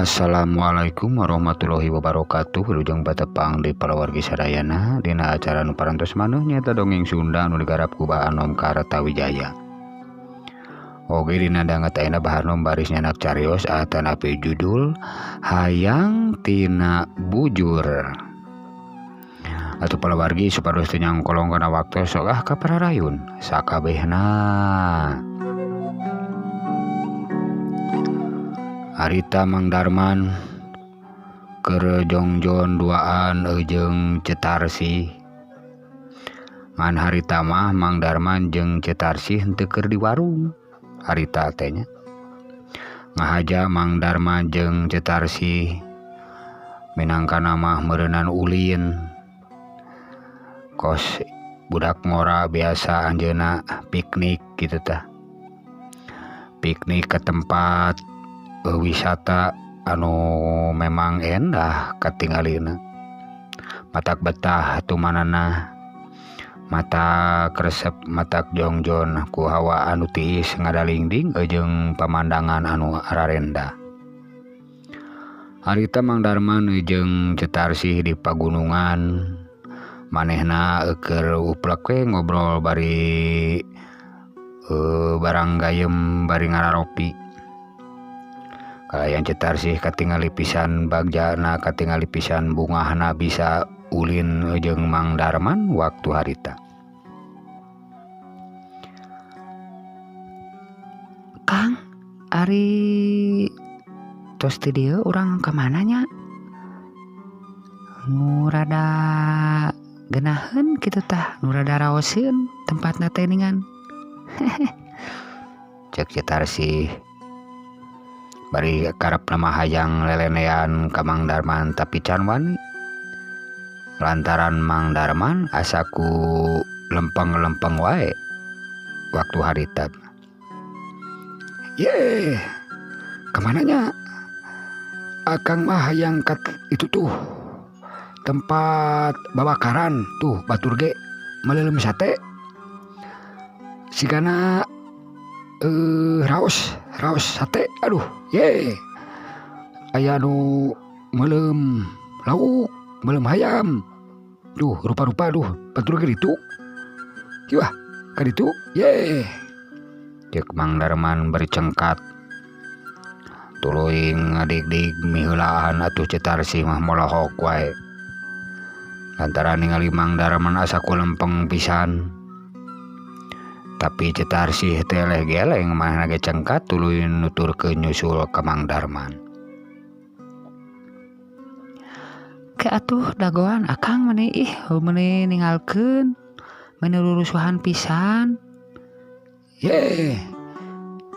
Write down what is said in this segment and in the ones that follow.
Assalamualaikum warahmatullahi wabarakatuh. Wilujeng batepang di palawargi sadayana dina acara nu parantos maneh nyaeta dongeng Sunda nu digarap ku Ba Anom Kartawijaya. Oge dina danget ayeuna baharnom baris nyanak carios atanapi judul Hayang Tina Bujur. Atuh palawargi supados teu nyangkolong kana waktu sok ka pararayun sakabehna. Harita Mang Darman keur jongjon duaan jeung Cetarsi. Ngan harita mah Mang Darman jeung Cetarsi henteu keur di warung. Harita teh nya ngahaja Mang Darman jeung Cetarsi minangkana mah meureunan ulin. Kos budak ngora biasa anjeunna piknik kitu tah. Piknik ke tempat wisata anu memang endah katinggalina. Matak betah tumanana, mata kresep matak jongjon ku hawa anu tiis ngadalingding jeung pamandangan anu rarenda. Harita Mang Darman jeung Cetarsi di pagunungan, manehna keur uplek we ngobrol bari barang gayem bari ngararopi. Yang Cetarsi katingali pisan bagjana, katingali pisan bungahna bisa ulin jeung Mang Darman waktu harita. Kang, ari tos teu dieu urang ka mananya? Nu rada geunaheun kitu tah, nu rada raoseun tempatna teh ningan. Cek Cetarsi bari karep nama hayang lelenean ka Mang Darman tapi can wani. Lantaran Mang Darman asaku lempeng-lempeng wae waktu harita. Ye, kemananya? Akang mah hayang kat itu tuh tempat babakaran tuh batur ge melelem sate. Sigana raos sate, aduh ye aya nu melem lauk melem hayam duh rupa-rupa duh batur ge ditu kiwah ka ditu ye. Cek Mang Darman beri cengkat tuluing ngadig-dig miheulaan atuh Cetarsi mah molohok wae lantaran ningali Mang Darman asa ku lempeng pisan. Tapi Cetarsi teh geleng manehna ge cengkat tuluy nuturkeun nyusul ka Mang Darman. Ke atuh dagoan akang meuni meuni ningalkeun meuni rurusuhan pisan. Ye,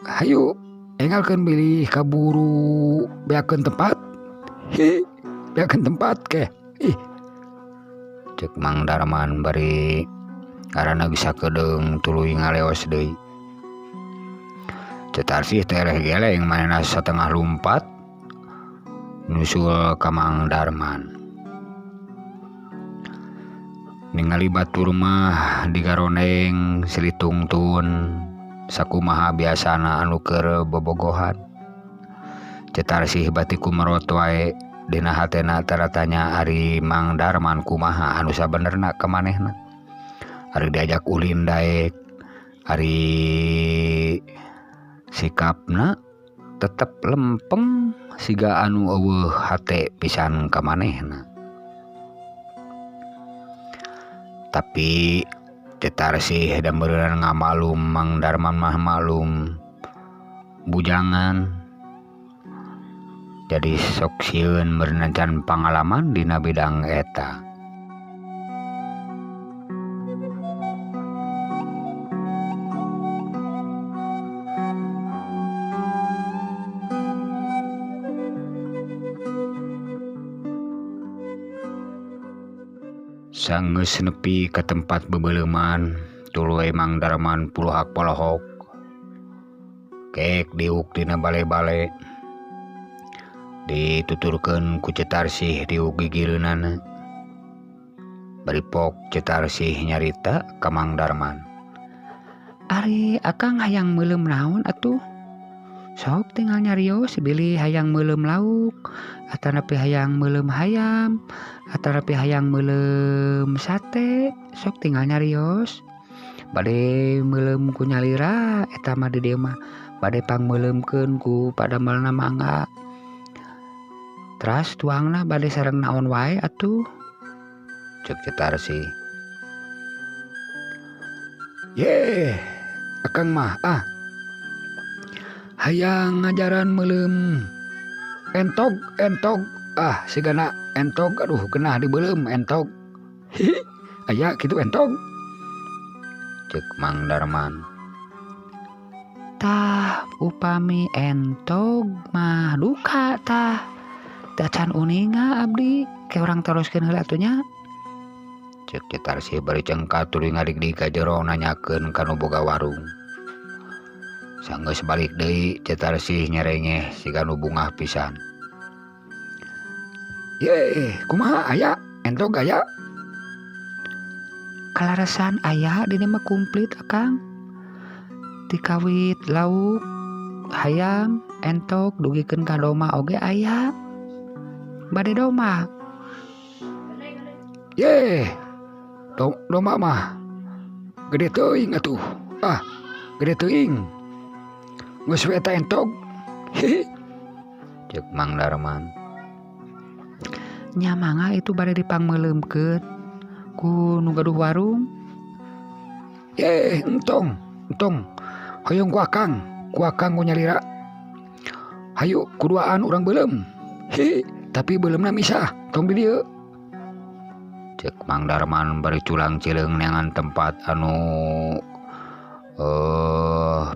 hayu enggalkeun bilih kaburu beakeun tempat. Beakeun tempat ke. Cek Mang Darman bari karena bisa kedeng tuluy ngaleos deui. Cetarsi teh geleng manehna satengah lumpat nusul ka Mang Darman. Ningali batur mah digaroneng silitungtun sakumaha biasana anu keur bobogohan. Cetarsi bati kumerot wae dina hatena taratanya ari Mang Darman kumaha anu sabenerna ka manehna. Ari diajak ulin daek, ari sikapna tetep lempeng siga anu eueuh hate pisan ka manehna. Tapi Cetarsi da meureun ngamalum Mang Darman mah malum bujangan. Jadi sok sieun meureun can pangalaman dina bidang eta. Sanggeus nepi ka tempat bebeuleuman tuluy Mang Darman pulohak polohok kek diuk dina bale-bale dituturkeun ku Cetarsi diuk gigireunana. Bari pok Cetarsi nyarita ka Mang Darman. Ari akang hayang meulem naon atuh? Sok tinggal nyarios bilih hayang meulem lauk atau nepi hayang meulem hayam atau nepi hayang meulem sate, sok tinggal nyarios. Bade meulem ku nyalira eta mah di dieu mah bade pangmeuleumkeun ku padamelna mangga. Teras tuangna bade sareng naon wae atuh, cek Cetarsi. Ye, akang mah hayang ngajaran meulem entog sigana entog aduh genah dibeulem entog. Aya kitu entog, cek Mang Darman. Tah upami entog mah duka tah dacan uninga abdi ke orang teruskeun heula atuh nya, cek Cetarsi bari cengkat tuluy ngadigdi ka jero nanyakeun kanu boga warung. Sanggeus balik deui Cetarsi nyerengeh siga nu bungah pisan. Ye, kumaha aya entog aya? Kalaresan aya di dieu mah komplit akang. Dikawit lauk, hayam, entog dugikeun ka doma oge aya. Bade doma. Ye, doma mah gede teuing atuh. Gede teuing. Geus we eta entog. Cek Mang Darman. Nya mangga itu bade dipangmeuleumkeun ku nu gaduh warung. Ye, entong. Hoyong ku akang ku nyalira. Hayu kuduaan urang beulem. Tapi beuleumna misah, tong di dieu. Cek Mang Darman bari culang cileung neangan tempat anu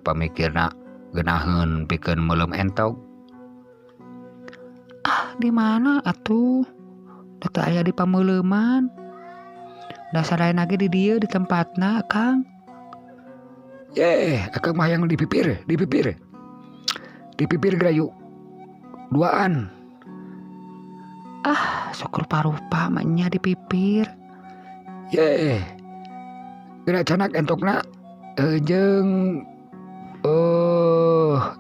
pamikirna geunaheun pikeun meulem entog. Di mana atuh? Da teu aya di pameuleuman. Da sadayana ge di dieu di tempatna Kang. Ye, akang mah yang dipipir gerayu. Duaan. Sok rupa-rupa mah nya dipipir. Ye. Geura canak entogna jeung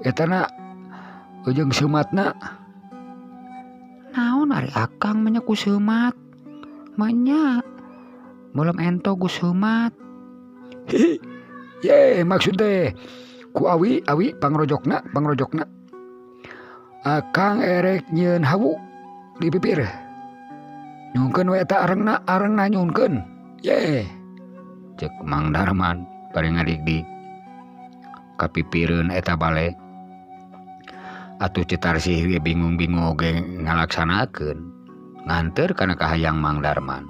etana jeung seumatna. Naon ari akang mah nya ku seumat? Mah nya meulem entog ku seumat. Ye, maksud teh ku awi pangrojokna. Akang erek nyieun hawu dipipir. Nyungkeun we eta arengna nyungkeun. Ye. Cek Mang Darman bari ngadigdi. Kapipireun eta bale. Atuh Cetarsi ge bingung-bingung oge ngalaksanakeun. Nganteur kana kahayang Mang Darman.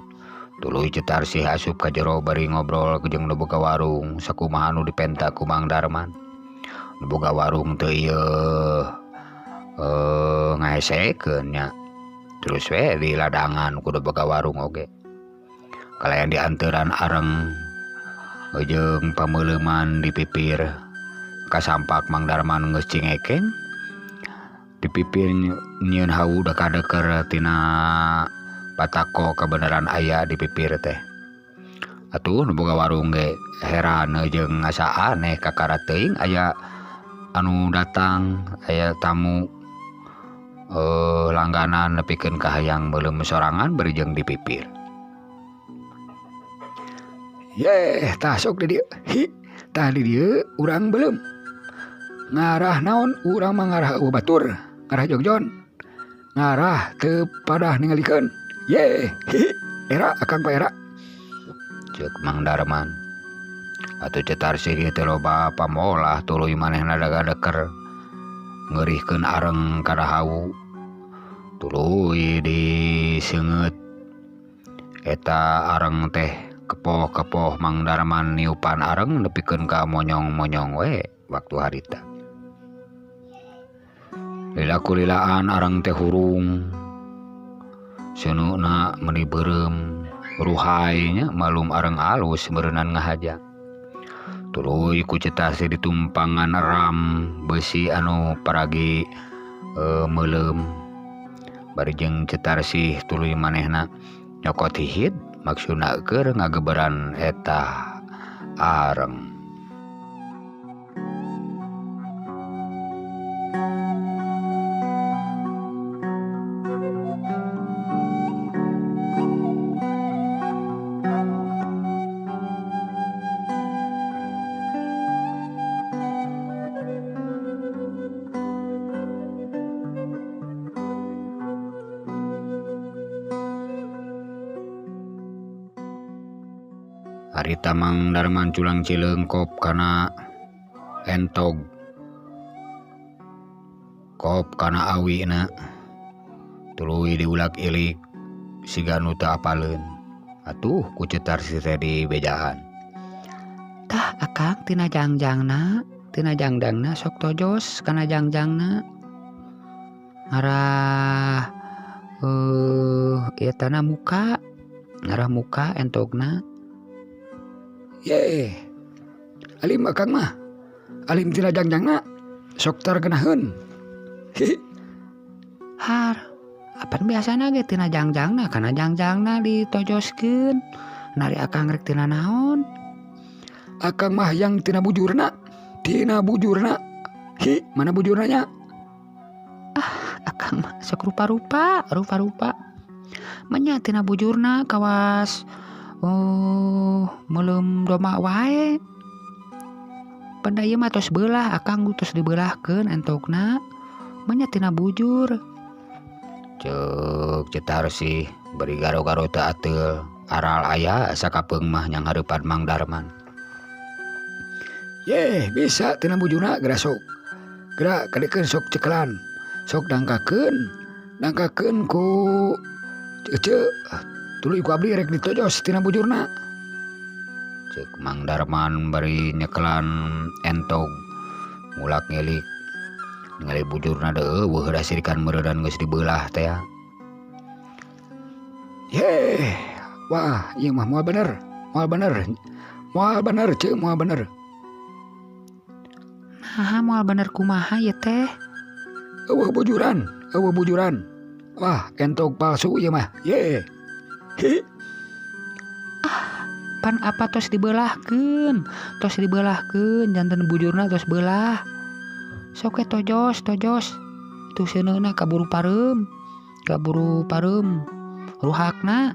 Tuluy Cetarsi asup ka jero bari ngobrol jeung nu boga warung sakumaha nu dipenta ku Mang Darman. Nu boga warung teu ieu ngahesekeun nya. Terus we di ladangan ku nu boga warung oge. Kalayan di anteuran areng jeung pameuleuman dipipir kasampak Mang Darman geus cingekeng. Dipipir nyieun hawu da kadeker tina patako kebenaran aya dipipir teh. Atuh nu boga warung ge heran jeung asa aneh kakara teuing aya anu datang, aya tamu langganan nepikeun ka hayang meulem sorangan bari jeung dipipir. Ye, tah sok di dieu. Tah di dieu urang beulem. Ngarah naon? Urang mah ngarah batur, ngarah jogjon. Ngarah teu padah ningalikeun. Ye, era akang pa era. Cek Mang Darman. Atuh Cetarsi ge teh loba pamolah tuluy manehna daga-deker ngeurihkeun areng kada hawu. Tuluy diseungeut eta areng teh kepoh-kepoh Mang Darman niupan areng nepikeun ka monyong-monyong we waktu harita. Lila-kulilaan areng teh hurung. Seununa meuni beureum ruhai nya malum areng alus meureunnan ngahaja. Tuluy ku Cetarsi ditumpangan ram besi anu paragi meulem. Bari jeung Cetarsi tuluy manehna nyokot hihit maksudna keur ngageberan eta areng. harita Mang Darman culang Cileungkop kana entog kop kana awina tuluy diulag ilik siga nu teu apaleun atuh ku Cetar si teh di bejaan. Tah akang tina jangjangna sok tojos kana jangjangna ngarah ieu tanah muka ngarah muka entogna. Ye alim akang mah alim tina jangjangna sok targeunaheun. Har apan biasana ge tina jangjangna kana jangjangna ditojoskeun nari akang rek tina naon. Akang mah yang tina bujurna mana bujurnanya? Akang mah sok rupa-rupa manya tina bujurna kawas meuleum doma wae. Pada ieu mah tos beulah akang tos dibeulahkeun entogna manya tina bujur. Ceuk Cetar sih beri garo-garo teu ateul aral aya sakapeung mah nyang hareupan Mang Darman. Ye bisa tina bujurna geura sok geura kadekeun sok cekelan sok dangkakeun ku ceu tuluy ku abdi rek ditojos tina bujurna. Ceuk Mang Darman bari nyekelan entog ngulak ngelik ningali bujurna deui eueuh da sirikan meureunan geus dibeulah teh. Ye wah ieu mah moal bener ceuk moal bener. Nah moal bener kumaha ieu teh? Eueuh bujuran. Wah entog palsu ieu mah. Ye. Pan apa tos dibeulahkeun janten bujurna tos beulah. Sok we tojos tuh seuneuna kaburu pareum ruhakna.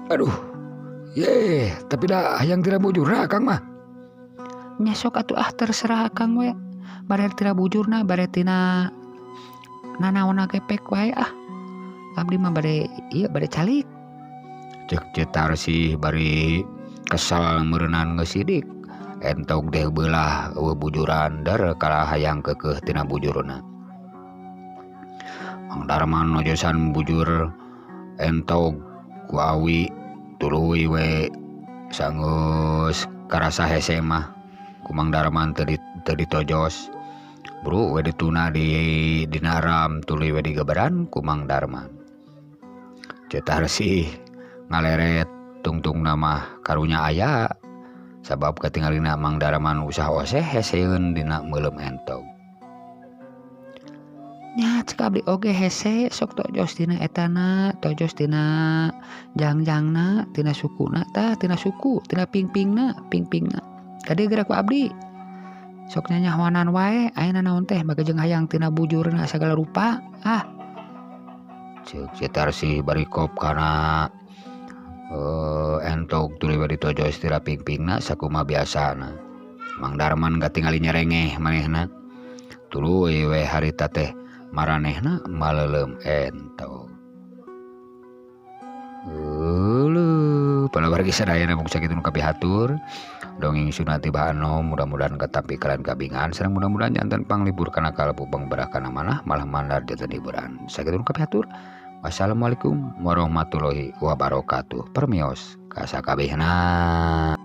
Aduh ye tapi dah hayang tina bujurna akang mah. Nya sok atuh terserah akang we bare tina bujurna bare tina nanaonna gepek wae abdi mah bare calik. Ceuk Cetar sih bari kesal meureunnan geus sidik entog deh beulah eueuh bujuran dar kala hayang keukeuh tina bujurna. Mang Darman nojosan bujur entog ku awi tuluy we saeunggeus karasa hese mah ku Mang Darman teu ditojos bro we dituna dina aram tuluy we digeberan ku Mang Darman. Cetar sih ngaleret tungtungna mah karunya aya sabab katinggalina Mang Darman usaha oseh heseun dina meuleum entog. Nya cek abdi oge hese sok tojos dina etana tojos dina jangjangna tina sukuna tina pingpingna kade geura ku abdi sok nyanyahoanan wae ayeuna naon teh bagejeng hayang tina bujurna sagala rupa. Ceuk Cetar sih bari kop kana entog tuluy we ditojos tina pingpingna sakumaha biasana. Mang Darman katingali nyerengeh manehna tuluy we harita teh maranehna maleuleum entog. Palawargi sadayana mung sakitu nu kapihatur dongeng Sunati Bahanom mudah-mudahan katampi kalian kabingan sareng mudah-mudahan janten panglibur kana kalebubeng berah kana manah malah mandar janten hiburan sakitu nu kapihatur. Wassalamualaikum warahmatullahi wabarakatuh. Permios kasakabehna.